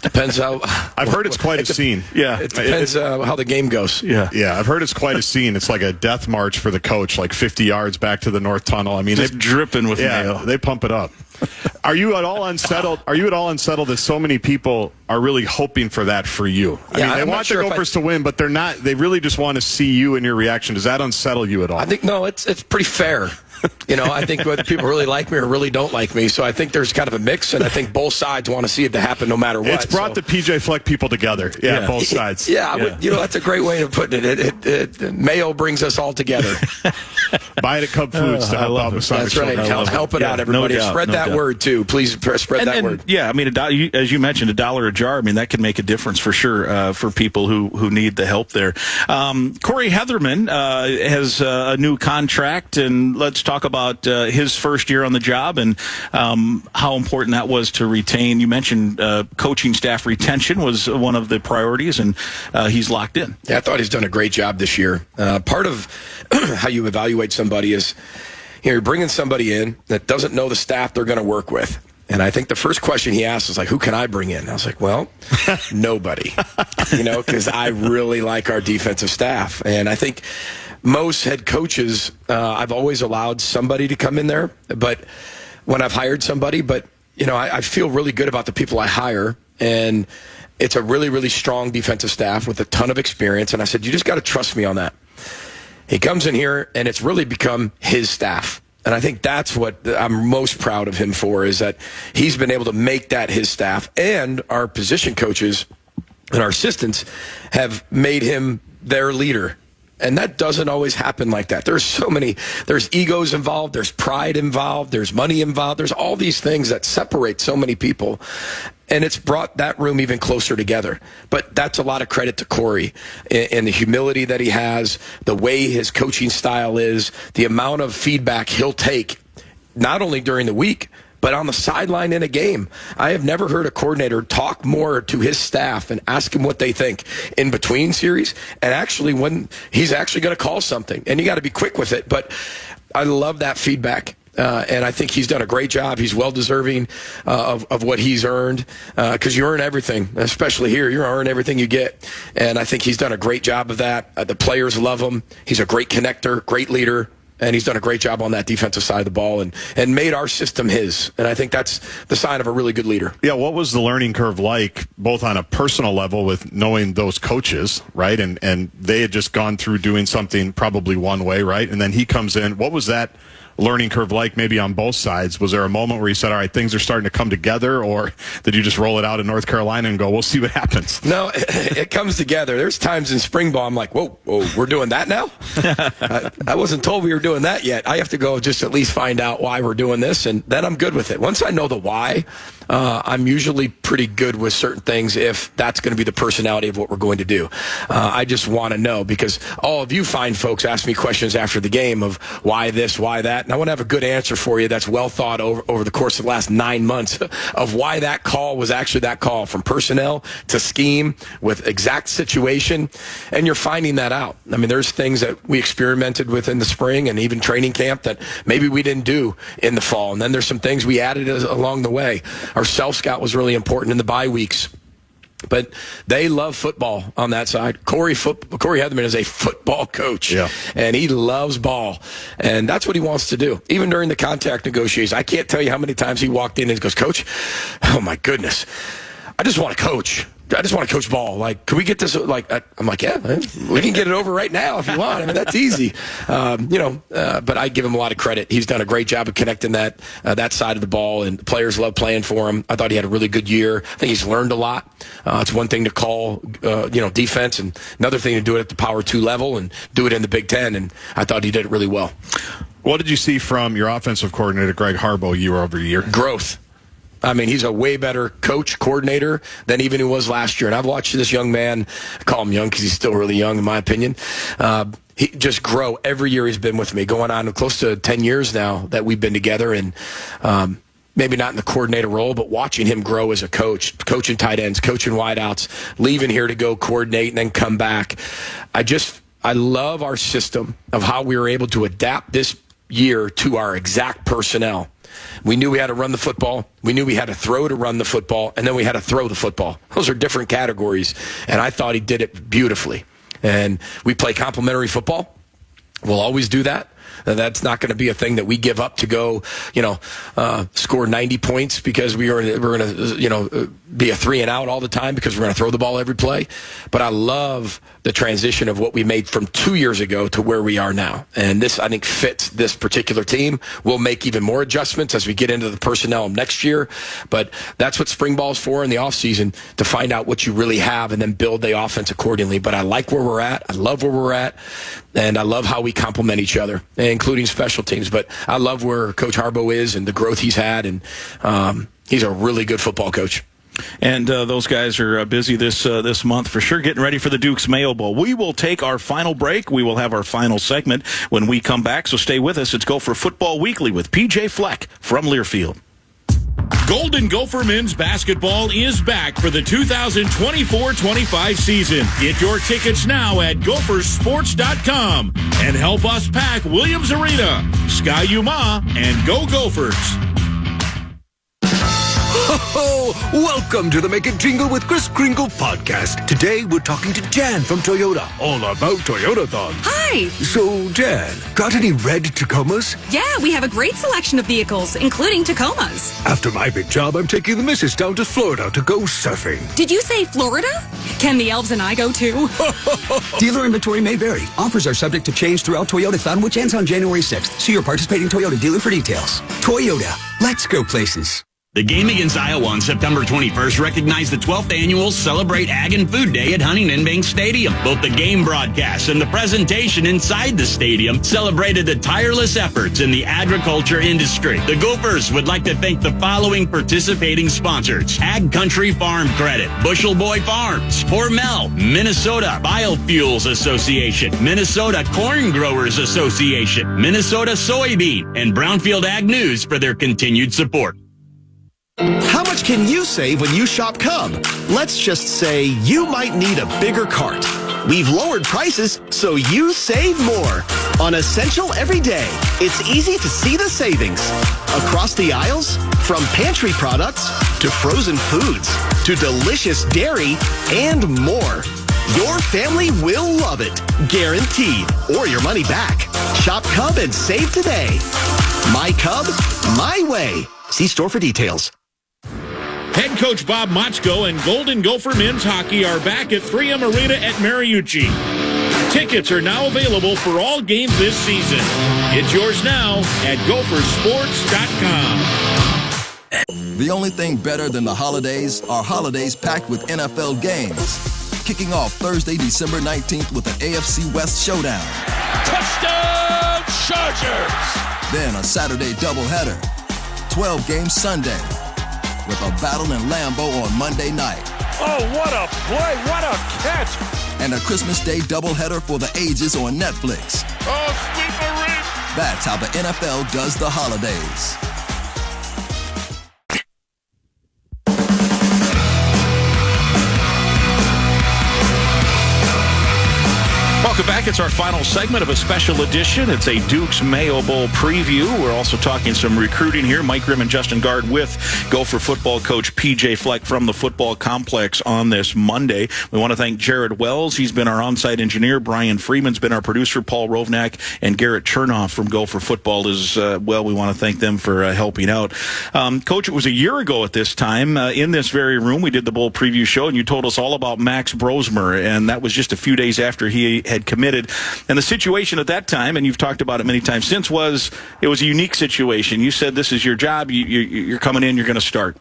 Depends how. I've heard it's quite a scene. Yeah, it depends how the game goes. Yeah. I've heard it's quite a scene. It's like a death march for the coach, like 50 yards back to the North Tunnel. I mean, just dripping with mayo. They pump it up. Are you at all unsettled? That so many people are really hoping for that for you? I mean, they want the Gophers to win, but they're not. They really just want to see you and your reaction. Does that unsettle you at all? I think it's pretty fair. I think whether people really like me or really don't like me. So I think there's kind of a mix, and I think both sides want to see it to happen no matter what. It's brought the PJ Fleck people together. Yeah, both sides. That's a great way of putting it. Mayo brings us all together. Buy it at Cub Foods to help out Masonic. That's right. Help it out, everybody. No doubt, spread that word, too. Please spread that word. Yeah, I mean, as you mentioned, $1 a jar. I mean, that can make a difference for sure for people who need the help there. Corey Heatherman has a new contract, and let's talk about his first year on the job and how important that was to retain. You mentioned coaching staff retention was one of the priorities, and he's locked in. Yeah, I thought he's done a great job this year. Part of how you evaluate somebody is you're bringing somebody in that doesn't know the staff they're going to work with. And I think the first question he asked was like, who can I bring in? I was like, well, nobody, because I really like our defensive staff. And I think most head coaches, I've always allowed somebody to come in there, but when I've hired somebody, I feel really good about the people I hire. And it's a really, really strong defensive staff with a ton of experience. And I said, you just got to trust me on that. He comes in here, and it's really become his staff. And I think that's what I'm most proud of him for, is that he's been able to make that his staff. And our position coaches and our assistants have made him their leader. And that doesn't always happen like that. There's egos involved, there's pride involved, there's money involved, there's all these things that separate so many people. And it's brought that room even closer together. But that's a lot of credit to Corey and the humility that he has, the way his coaching style is, the amount of feedback he'll take, not only during the week, but on the sideline in a game. I have never heard a coordinator talk more to his staff and ask him what they think in between series, and actually when he's actually going to call something. And you got to be quick with it. But I love that feedback. And I think he's done a great job. He's well-deserving of what he's earned, because you earn everything, especially here. You earn everything you get. And I think he's done a great job of that. The players love him. He's a great connector, great leader. And he's done a great job on that defensive side of the ball and made our system his. And I think that's the sign of a really good leader. Yeah, what was the learning curve like, both on a personal level with knowing those coaches, right? And they had just gone through doing something probably one way, right? And then he comes in. What was that learning curve like maybe on both sides? Was there a moment where you said, all right, things are starting to come together, or did you just roll it out in North Carolina and go, we'll see what happens? No, it comes together. There's times in spring ball I'm like, whoa, we're doing that now? I wasn't told we were doing that yet. I have to go just at least find out why we're doing this, and then I'm good with it. Once I know the why, I'm usually pretty good with certain things if that's going to be the personality of what we're going to do. I just want to know, because all of you fine folks ask me questions after the game of why this, why that, and I want to have a good answer for you that's well thought over the course of the last 9 months of why that call was actually that call, from personnel to scheme with exact situation, and you're finding that out. I mean, there's things that we experimented with in the spring and even training camp that maybe we didn't do in the fall, and then there's some things we added along the way. Our self-scout was really important in the bye weeks. But they love football on that side. Corey Heatherman is a football coach, and he loves ball, and that's what he wants to do. Even during the contract negotiations, I can't tell you how many times he walked in and goes, "Coach, oh my goodness, I just want to coach. I just want to coach ball. Like, can we get this?" Like, I'm like, yeah, man, we can get it over right now if you want. I mean, that's easy, But I give him a lot of credit. He's done a great job of connecting that side of the ball, and the players love playing for him. I thought he had a really good year. I think he's learned a lot. It's one thing to call, defense, and another thing to do it at the Power 2 level and do it in the Big Ten. And I thought he did it really well. What did you see from your offensive coordinator, Greg Harbaugh, year over year? Growth. I mean, he's a way better coach, coordinator than even he was last year. And I've watched this young man, I call him young because he's still really young in my opinion, he just grow every year he's been with me, going on close to 10 years now that we've been together. And maybe not in the coordinator role, but watching him grow as a coach, coaching tight ends, coaching wideouts, leaving here to go coordinate and then come back. I love our system of how we were able to adapt this year to our exact personnel. We knew we had to run the football. We knew we had to throw to run the football, and then we had to throw the football. Those are different categories, and I thought he did it beautifully. And we play complementary football. We'll always do that. That's not going to be a thing that we give up to go, score 90 points because we're going to, be a 3 and out all the time because we're going to throw the ball every play. But I love the transition of what we made from 2 years ago to where we are now. And this, I think, fits this particular team. We'll make even more adjustments as we get into the personnel next year. But that's what spring ball is for in the offseason, to find out what you really have and then build the offense accordingly. But I like where we're at. I love where we're at. And I love how we complement each other, including special teams. But I love where Coach Harbaugh is and the growth he's had. And he's a really good football coach. And those guys are busy this month for sure, getting ready for the Duke's Mayo Bowl. We will take our final break. We will have our final segment when we come back, so stay with us. It's Gopher Football Weekly with PJ Fleck from Learfield. Golden Gopher men's basketball is back for the 2024-25 season. Get your tickets now at gophersports.com and help us pack Williams Arena. Sky Yuma and go Gophers. Ho, ho! Welcome to the Make It Jingle with Kris Kringle podcast. Today we're talking to Jan from Toyota, all about Toyotathon. Hi! So, Jan, got any red Tacomas? Yeah, we have a great selection of vehicles, including Tacomas. After my big job, I'm taking the missus down to Florida to go surfing. Did you say Florida? Can the elves and I go too? Dealer inventory may vary. Offers are subject to change throughout Toyotathon, which ends on January 6th. See your participating Toyota dealer for details. Toyota, let's go places. The game against Iowa on September 21st recognized the 12th annual Celebrate Ag and Food Day at Huntington Bank Stadium. Both the game broadcast and the presentation inside the stadium celebrated the tireless efforts in the agriculture industry. The Gophers would like to thank the following participating sponsors: Ag Country Farm Credit, Bushel Boy Farms, Hormel, Minnesota Biofuels Association, Minnesota Corn Growers Association, Minnesota Soybean, and Brownfield Ag News for their continued support. How much can you save when you shop Cub? Let's just say you might need a bigger cart. We've lowered prices so you save more. On Essential Every Day, it's easy to see the savings. Across the aisles, from pantry products to frozen foods to delicious dairy and more. Your family will love it, guaranteed, or your money back. Shop Cub and save today. My Cub, my way. See store for details. Head coach Bob Motzko and Golden Gopher men's hockey are back at 3M Arena at Mariucci. Tickets are now available for all games this season. Get yours now at gophersports.com. The only thing better than the holidays are holidays packed with NFL games. Kicking off Thursday, December 19th with an AFC West showdown. Touchdown Chargers! Then a Saturday doubleheader. 12 games Sunday with a battle in Lambeau on Monday night. Oh, what a play! What a catch! And a Christmas Day doubleheader for the ages on Netflix. Oh, sweet Marie! That's how the NFL does the holidays. Welcome back. It's our final segment of a special edition. It's a Duke's Mayo Bowl preview. We're also talking some recruiting here. Mike Grimm and Justin Gard with Gopher football coach PJ Fleck from the football complex on this Monday. We want to thank Jared Wells. He's been our on-site engineer. Brian Freeman's been our producer. Paul Rovnak and Garrett Chernoff from Gopher football as well. We want to thank them for helping out. Coach, it was a year ago at this time in this very room. We did the bowl preview show, and you told us all about Max Brosmer, and that was just a few days after he had committed. And the situation at that time, and you've talked about it many times since, was it was a unique situation. You said this is your job. You're coming in. You're going to start.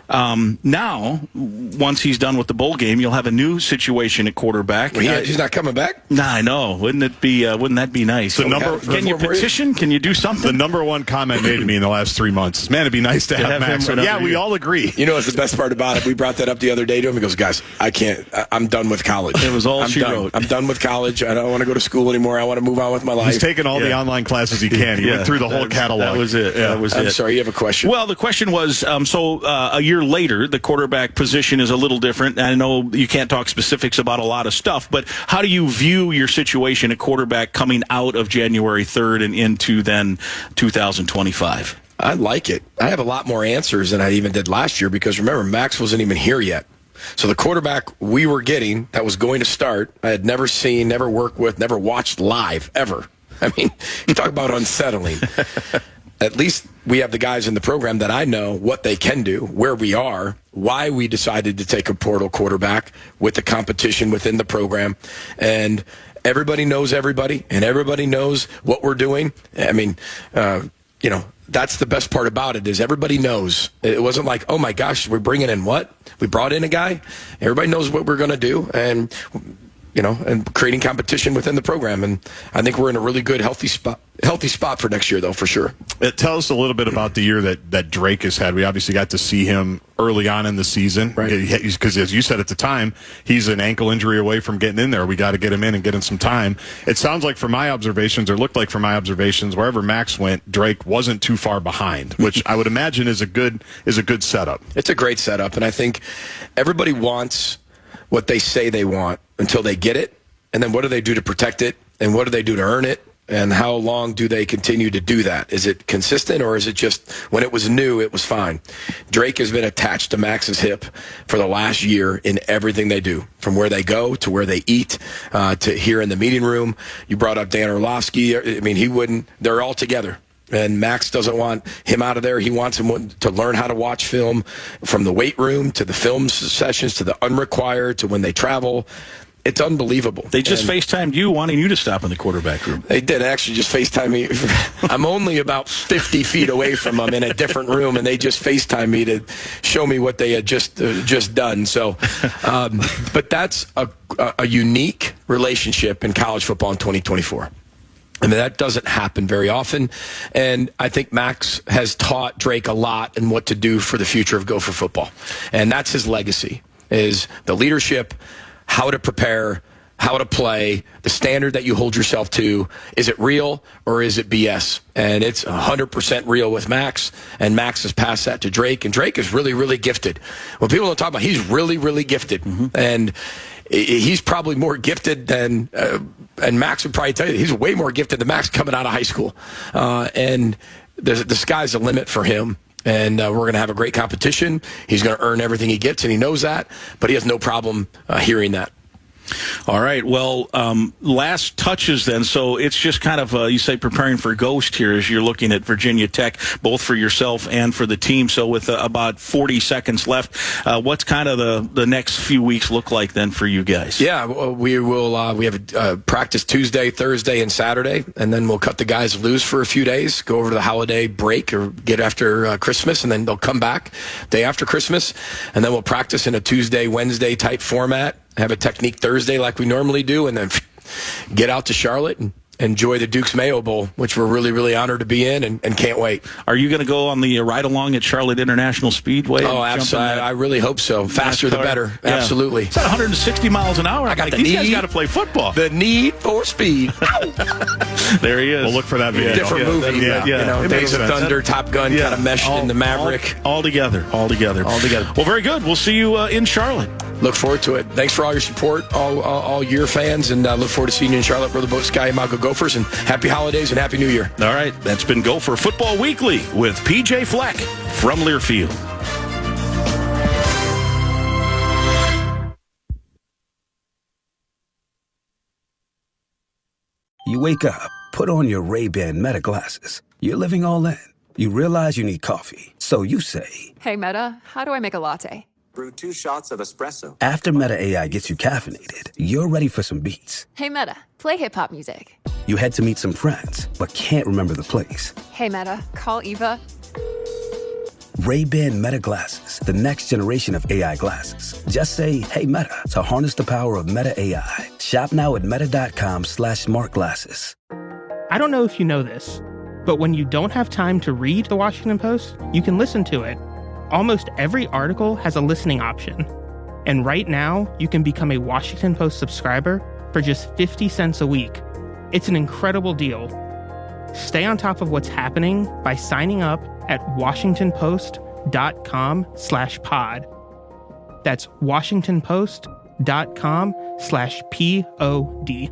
Now, once he's done with the bowl game, you'll have a new situation at quarterback. Well, he's not coming back? Nah, I know. Wouldn't that be nice? Can you petition? Can you do something? The number one comment made to me in the last 3 months is, man, it'd be nice to have Max. Yeah, we all agree. You know what's the best part about it? We brought that up the other day to him. He goes, guys, I can't. I'm done with college. It was all she wrote. I'm done with college. I don't want to go to school anymore. I want to move on with my life. He's taken all the online classes he can. He went through the whole catalog. That was it. Yeah, I'm sorry, you have a question. Well, the question was, a year later, the quarterback position is a little different. I know you can't talk specifics about a lot of stuff, but how do you view your situation at quarterback coming out of January 3rd and into then 2025? I like it. I have a lot more answers than I even did last year because, remember, Max wasn't even here yet. So the quarterback we were getting that was going to start, I had never seen, never worked with, never watched live, ever. I mean, you talk about unsettling. At least we have the guys in the program that I know what they can do, where we are, why we decided to take a portal quarterback with the competition within the program. And everybody knows everybody, and everybody knows what we're doing. I mean, that's the best part about it is everybody knows. It wasn't like, oh, my gosh, we're bringing in what? We brought in a guy. Everybody knows what we're going to do. And creating competition within the program. And I think we're in a really good, healthy spot for next year, though, for sure. Tell us a little bit about the year that Drake has had. We obviously got to see him early on in the season. Right. Because, as you said at the time, he's an ankle injury away from getting in there. We got to get him in and get him some time. It sounds like from my observations, or looked like from my observations, wherever Max went, Drake wasn't too far behind, which I would imagine is a good setup. It's a great setup, and I think everybody wants what they say they want until they get it, and then what do they do to protect it, and what do they do to earn it? And how long do they continue to do that? Is it consistent, or is it just when it was new, it was fine? Drake has been attached to Max's hip for the last year in everything they do, from where they go to where they eat to here in the meeting room. You brought up Dan Orlovsky. I mean, they're all together. And Max doesn't want him out of there. He wants him to learn how to watch film, from the weight room to the film sessions to the unrequired to when they travel. It's unbelievable. They just FaceTimed you, wanting you to stop in the quarterback room. They did actually just FaceTime me. I'm only about 50 feet away from them in a different room, and they just FaceTime me to show me what they had just done. So, but that's a unique relationship in college football in 2024. I mean, that doesn't happen very often. And I think Max has taught Drake a lot in what to do for the future of Gopher football. And that's his legacy, is the leadership, how to prepare, how to play, the standard that you hold yourself to. Is it real or is it BS? And it's 100% real with Max, and Max has passed that to Drake, and Drake is really, really gifted. When people don't talk about, he's really, really gifted. And he's probably more gifted than, and Max would probably tell you, he's way more gifted than Max coming out of high school. And the sky's the limit for him. And we're going to have a great competition. He's going to earn everything he gets, and he knows that, but he has no problem hearing that. All right. Well, last touches then. So it's just kind of, you say, preparing for Ghost here as you're looking at Virginia Tech, both for yourself and for the team. So with about 40 seconds left, what's kind of the next few weeks look like then for you guys? Yeah, we will. We have practice Tuesday, Thursday, and Saturday, and then we'll cut the guys loose for a few days, go over to the holiday break or get after Christmas, and then they'll come back day after Christmas, and then we'll practice in a Tuesday, Wednesday type format. Have a technique Thursday like we normally do, and then get out to Charlotte and enjoy the Duke's Mayo Bowl, which we're really, really honored to be in and can't wait. Are you going to go on the ride-along at Charlotte International Speedway? Oh, absolutely. I really hope so. Faster the better. Yeah. Absolutely. It's at 160 miles an hour. These guys got to play football. The need for speed. There he is. We'll look for that video. Different movie. Days of Thunder, Top Gun, kind of meshed into Maverick. All together. Well, very good. We'll see you in Charlotte. Look forward to it. Thanks for all your support, all your fans, and look forward to seeing you in Charlotte for the boat Sky and Mago Gophers, and happy holidays and happy New Year. All right, that's been Gopher Football Weekly with PJ Fleck from Learfield. You wake up, put on your Ray-Ban Meta glasses. You're living all in. You realize you need coffee, so you say, Hey, Meta, how do I make a latte? Brew 2 shots of espresso. After Meta AI gets you caffeinated, you're ready for some beats. Hey, Meta, play hip-hop music. You head to meet some friends, but can't remember the place. Hey, Meta, call Eva. Ray-Ban Meta glasses, the next generation of AI glasses. Just say, hey, Meta, to harness the power of Meta AI. Shop now at meta.com/smartglasses. I don't know if you know this, but when you don't have time to read the Washington Post, you can listen to it. Almost every article has a listening option. And right now, you can become a Washington Post subscriber for just 50 cents a week. It's an incredible deal. Stay on top of what's happening by signing up at washingtonpost.com/pod. That's washingtonpost.com/pod.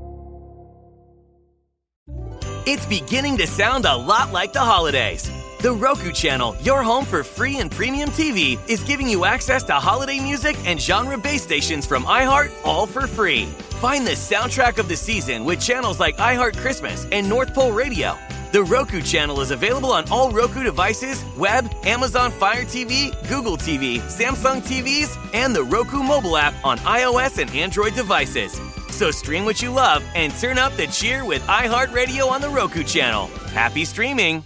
It's beginning to sound a lot like the holidays. The Roku channel, your home for free and premium TV, is giving you access to holiday music and genre-based stations from iHeart, all for free. Find the soundtrack of the season with channels like iHeart Christmas and North Pole Radio. The Roku channel is available on all Roku devices, web, Amazon Fire TV, Google TV, Samsung TVs, and the Roku mobile app on iOS and Android devices. So stream what you love and turn up the cheer with iHeartRadio on the Roku channel. Happy streaming!